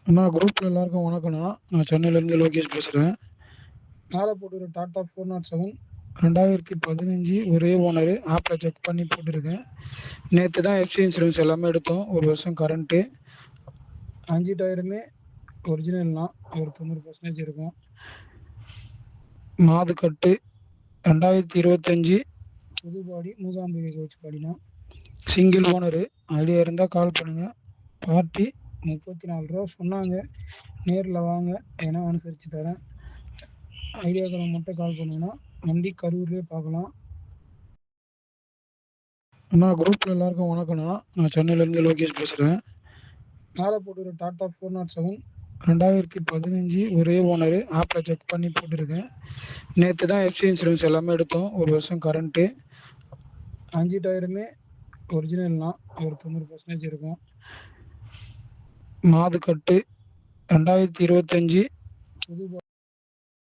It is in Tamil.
அண்ணா குரூப்பில் எல்லாருக்கும் வணக்கம்ண்ணா. நான் சென்னையிலேருந்து லோகேஷ் பேசுகிறேன். மேலே போட்டுருக்க டாட்டா 407 2015 ஒரே ஓனரு. ஆப்பில் செக் பண்ணி போட்டிருக்கேன். நேற்று தான் எஃப்சி இன்சூரன்ஸ் எல்லாமே எடுத்தோம். 1 வருஷம் கரண்ட்டு. 5 டயருமே ஒரிஜினல்னா ஒரு 90% இருக்கும். மாது கட்டு 2025 புது பாடி 150 கோச் பாடினா. Single owner. ஐடியா இருந்தால் கால் பண்ணுங்கள். பார்ட்டி 34 ரூபா சொன்னாங்க. நேரில் வாங்க, ஏன்னா அனுசரித்து தரேன். ஐடியாக்களை மட்டும் கால் பண்ணுங்கன்னா வண்டி கரூர்லேயே பார்க்கலாம். அண்ணா குரூப்பில் எல்லாருக்கும் வணக்கம்ண்ணா. நான் சென்னையிலேருந்து லோகேஷ் பேசுகிறேன். மேலே போட்டுருக்க டாட்டா 407 2015 ஒரே ஓனரு. ஆப்பில் செக் பண்ணி போட்டிருக்கேன். நேற்று தான் எஃப்சி இன்சூரன்ஸ் எல்லாமே எடுத்தோம். 1 வருஷம் கரண்ட்டு. 5 டயருமே ஒரிஜினல்னா ஒரு 90% இருக்கும். மாது கட்டு 2025 புது